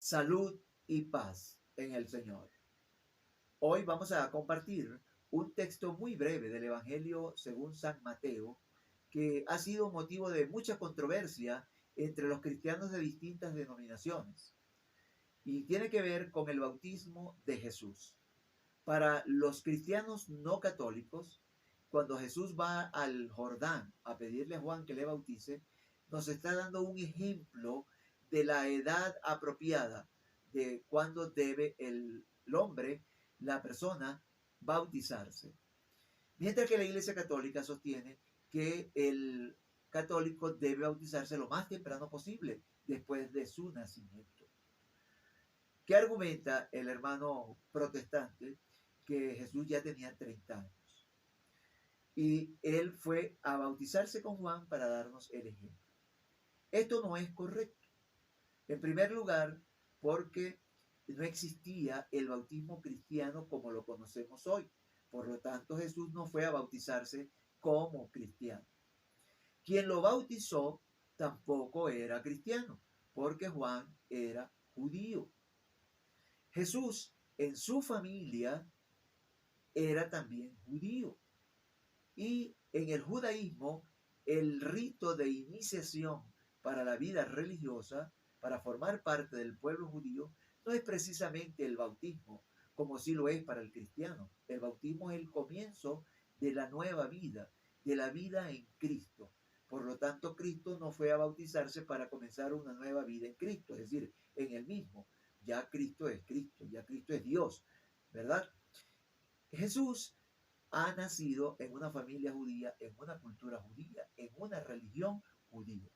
Salud y paz en el Señor. Hoy vamos a compartir un texto muy breve del Evangelio según San Mateo, que ha sido motivo de mucha controversia entre los cristianos de distintas denominaciones, y tiene que ver con el bautismo de Jesús. Para los cristianos no católicos, cuando Jesús va al Jordán a pedirle a Juan que le bautice, nos está dando un ejemplo de la edad apropiada de cuando debe el hombre, la persona, bautizarse. Mientras que la Iglesia Católica sostiene que el católico debe bautizarse lo más temprano posible, después de su nacimiento. ¿Qué argumenta el hermano protestante? Que Jesús ya tenía 30 años. Y él fue a bautizarse con Juan para darnos el ejemplo. Esto no es correcto. En primer lugar, porque no existía el bautismo cristiano como lo conocemos hoy. Por lo tanto, Jesús no fue a bautizarse como cristiano. Quien lo bautizó tampoco era cristiano, porque Juan era judío. Jesús en su familia era también judío. Y en el judaísmo, el rito de iniciación para la vida religiosa, para formar parte del pueblo judío, no es precisamente el bautismo, como sí lo es para el cristiano. El bautismo es el comienzo de la nueva vida, de la vida en Cristo. Por lo tanto, Cristo no fue a bautizarse para comenzar una nueva vida en Cristo, es decir, en el mismo. Ya Cristo, ya Cristo es Dios, ¿verdad? Jesús ha nacido en una familia judía, en una cultura judía, en una religión judía.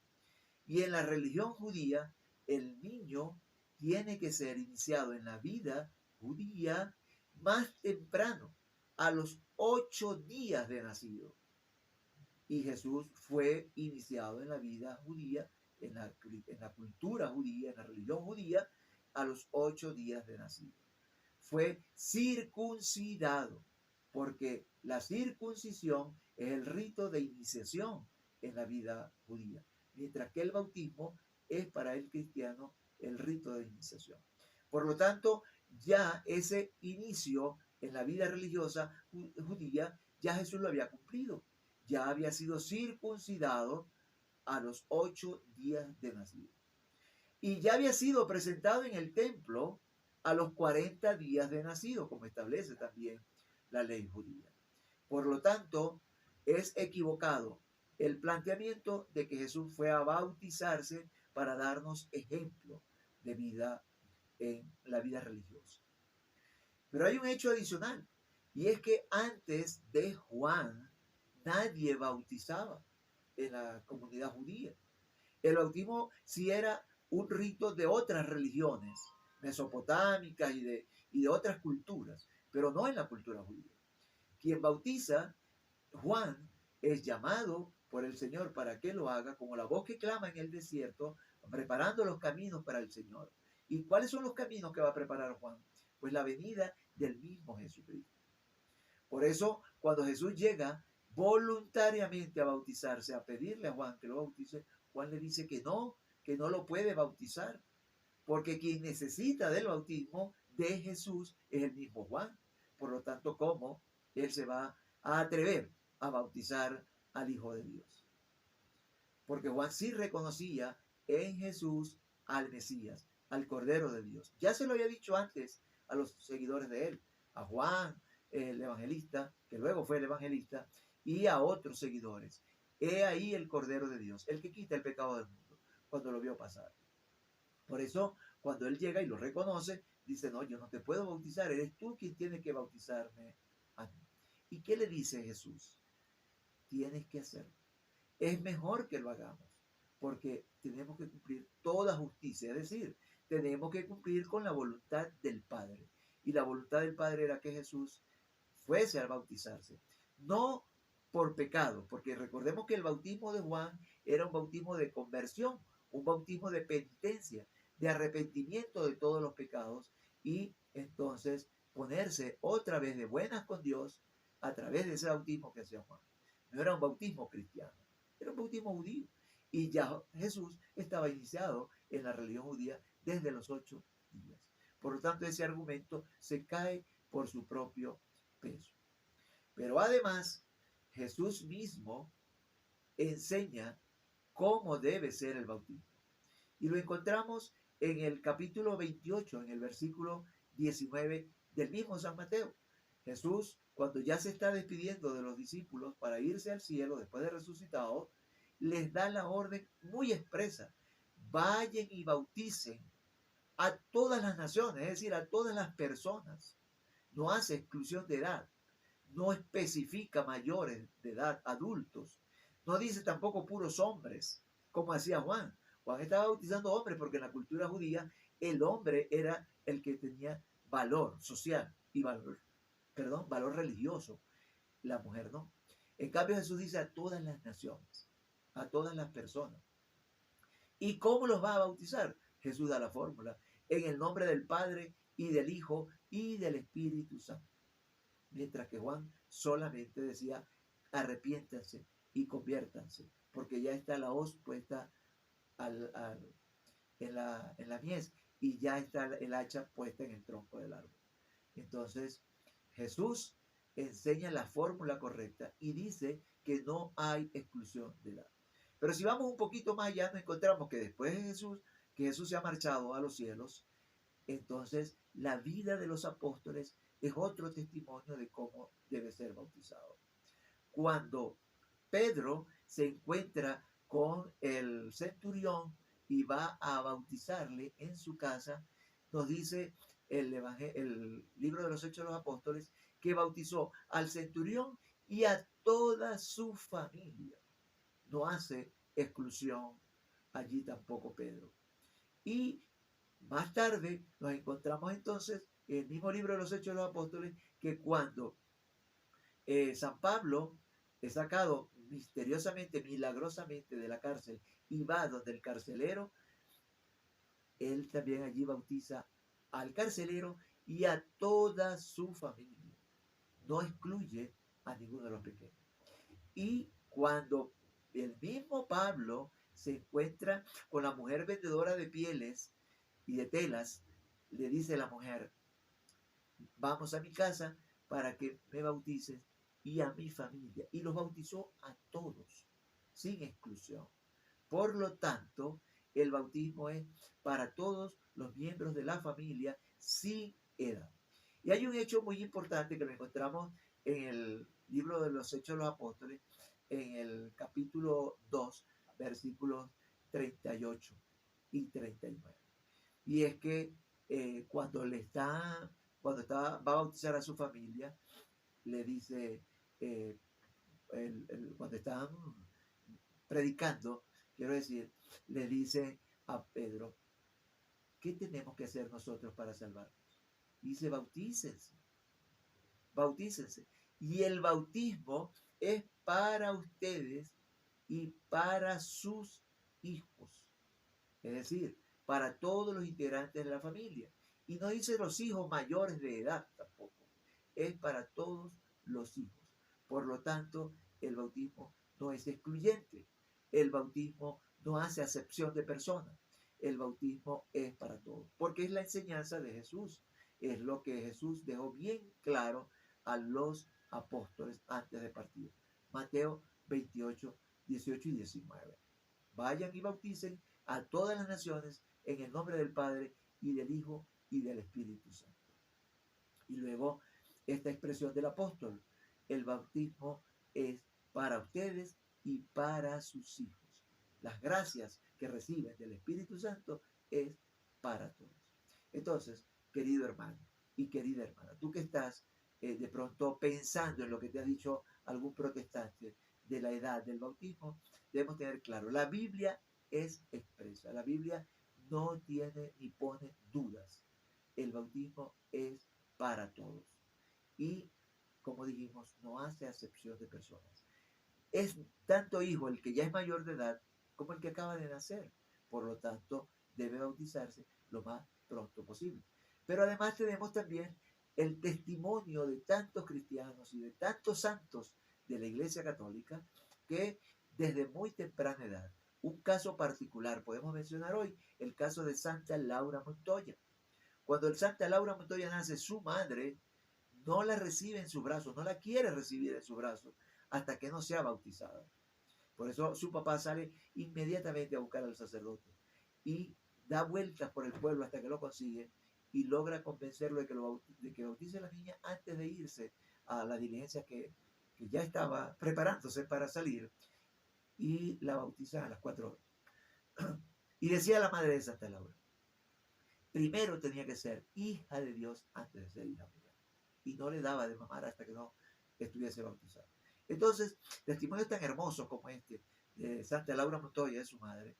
Y en la religión judía, el niño tiene que ser iniciado en la vida judía más temprano, a los 8 días de nacido. Y Jesús fue iniciado en la vida judía, en la cultura judía, en la religión judía, a los 8 días de nacido. Fue circuncidado, porque la circuncisión es el rito de iniciación en la vida judía, mientras que el bautismo es para el cristiano el rito de iniciación. Por lo tanto, ya ese inicio en la vida religiosa judía, ya Jesús lo había cumplido. Ya había sido circuncidado a los 8 días de nacido. Y ya había sido presentado en el templo a los 40 días de nacido, como establece también la ley judía. Por lo tanto, es equivocado el planteamiento de que Jesús fue a bautizarse para darnos ejemplo de vida en la vida religiosa. Pero hay un hecho adicional, y es que antes de Juan nadie bautizaba en la comunidad judía. El bautismo sí era un rito de otras religiones mesopotámicas y de otras culturas, pero no en la cultura judía. Quien bautiza, Juan, es llamado por el Señor para que lo haga, como la voz que clama en el desierto, preparando los caminos para el Señor. ¿Y cuáles son los caminos que va a preparar Juan? Pues la venida del mismo Jesucristo. Por eso, cuando Jesús llega voluntariamente a bautizarse, a pedirle a Juan que lo bautice, Juan le dice que no lo puede bautizar, porque quien necesita del bautismo de Jesús es el mismo Juan. Por lo tanto, ¿cómo él se va a atrever a bautizar al Hijo de Dios? Porque Juan sí reconocía en Jesús al Mesías, al Cordero de Dios. Ya se lo había dicho antes a los seguidores de él, a Juan, el evangelista, que luego fue el evangelista, y a otros seguidores. He ahí el Cordero de Dios, el que quita el pecado del mundo, cuando lo vio pasar. Por eso, cuando él llega y lo reconoce, dice, no, yo no te puedo bautizar, eres tú quien tiene que bautizarme a mí. ¿Y qué le dice Jesús? Tienes que hacerlo. Es mejor que lo hagamos, porque tenemos que cumplir toda justicia, es decir, tenemos que cumplir con la voluntad del Padre. Y la voluntad del Padre era que Jesús fuese al bautizarse, no por pecado, porque recordemos que el bautismo de Juan era un bautismo de conversión, un bautismo de penitencia, de arrepentimiento de todos los pecados, y entonces ponerse otra vez de buenas con Dios a través de ese bautismo que hacía Juan. No era un bautismo cristiano, era un bautismo judío. Y ya Jesús estaba iniciado en la religión judía desde los 8 días. Por lo tanto, ese argumento se cae por su propio peso. Pero además, Jesús mismo enseña cómo debe ser el bautismo. Y lo encontramos en el capítulo 28, en el versículo 19 del mismo San Mateo. Jesús, cuando ya se está despidiendo de los discípulos para irse al cielo después de resucitado, les da la orden muy expresa: vayan y bauticen a todas las naciones, es decir, a todas las personas. No hace exclusión de edad, no especifica mayores de edad, adultos. No dice tampoco puros hombres, como hacía Juan. Juan estaba bautizando hombres porque en la cultura judía el hombre era el que tenía valor social y valor religioso. La mujer no. En cambio, Jesús dice a todas las naciones, a todas las personas. ¿Y cómo los va a bautizar? Jesús da la fórmula: en el nombre del Padre y del Hijo y del Espíritu Santo. Mientras que Juan solamente decía: arrepiéntanse y conviértanse, porque ya está la hoz puesta en la mies, y ya está el hacha puesta en el tronco del árbol. Entonces, Jesús enseña la fórmula correcta y dice que no hay exclusión de edad. Pero si vamos un poquito más allá, nos encontramos que después de que Jesús se ha marchado a los cielos, entonces la vida de los apóstoles es otro testimonio de cómo debe ser bautizado. Cuando Pedro se encuentra con el centurión y va a bautizarle en su casa, nos dice el libro de los Hechos de los Apóstoles que bautizó al centurión y a toda su familia. No hace exclusión allí tampoco Pedro. Y más tarde nos encontramos entonces en el mismo libro de los Hechos de los Apóstoles que cuando San Pablo es sacado misteriosamente, milagrosamente de la cárcel y va donde el carcelero, él también allí bautiza al carcelero y a toda su familia. No excluye a ninguno de los pequeños. Y cuando el mismo Pablo se encuentra con la mujer vendedora de pieles y de telas, le dice a la mujer: vamos a mi casa para que me bautices y a mi familia. Y los bautizó a todos, sin exclusión. Por lo tanto, el bautismo es para todos los miembros de la familia, sin edad. Y hay un hecho muy importante que lo encontramos en el libro de los Hechos de los Apóstoles, en el capítulo 2, versículos 38 y 39. Y es que cuando va a bautizar a su familia, le dice, cuando están predicando, quiero decir, le dice a Pedro: ¿qué tenemos que hacer nosotros para salvarnos? Dice: bautícense, bautícense. Y el bautismo es para ustedes y para sus hijos. Es decir, para todos los integrantes de la familia. Y no dice los hijos mayores de edad tampoco. Es para todos los hijos. Por lo tanto, el bautismo no es excluyente. El bautismo no hace acepción de personas. El bautismo es para todos. Porque es la enseñanza de Jesús. Es lo que Jesús dejó bien claro a los apóstoles antes de partir. Mateo 28, 18 y 19. Vayan y bauticen a todas las naciones en el nombre del Padre y del Hijo y del Espíritu Santo. Y luego esta expresión del apóstol: el bautismo es para ustedes y para sus hijos. Las gracias que reciben del Espíritu Santo es para todos. Entonces, querido hermano y querida hermana, tú que estás de pronto pensando en lo que te ha dicho algún protestante de la edad del bautismo, debemos tener claro: la Biblia es expresa. La Biblia no tiene ni pone dudas. El bautismo es para todos. Y, como dijimos, no hace acepción de personas. Es tanto hijo el que ya es mayor de edad como el que acaba de nacer. Por lo tanto, debe bautizarse lo más pronto posible. Pero además tenemos también el testimonio de tantos cristianos y de tantos santos de la Iglesia Católica que desde muy temprana edad, un caso particular podemos mencionar hoy, el caso de Santa Laura Montoya. Cuando el Santa Laura Montoya nace, su madre no la recibe en sus brazos, no la quiere recibir en sus brazos hasta que no sea bautizada. Por eso su papá sale inmediatamente a buscar al sacerdote y da vueltas por el pueblo hasta que lo consigue y logra convencerlo de que bautice a la niña antes de irse a la diligencia que ya estaba preparándose para salir, y la bautizan a las 4 horas. Y decía la madre de Santa Laura, primero tenía que ser hija de Dios antes de ser hija mía. Y no le daba de mamar hasta que no estuviese bautizada. Entonces, testimonios tan hermosos como este de Santa Laura Montoya, de su madre,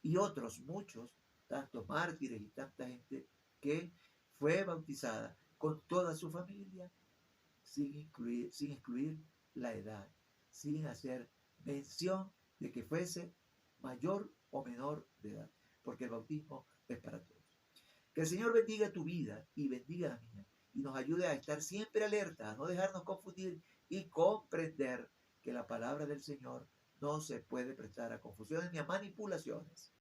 y otros muchos, tantos mártires y tanta gente que fue bautizada con toda su familia, sin excluir la edad, sin hacer mención de que fuese mayor o menor de edad, porque el bautismo es para todos. Que el Señor bendiga tu vida y bendiga la mía, y nos ayude a estar siempre alerta, a no dejarnos confundir y comprender que la palabra del Señor no se puede prestar a confusiones ni a manipulaciones.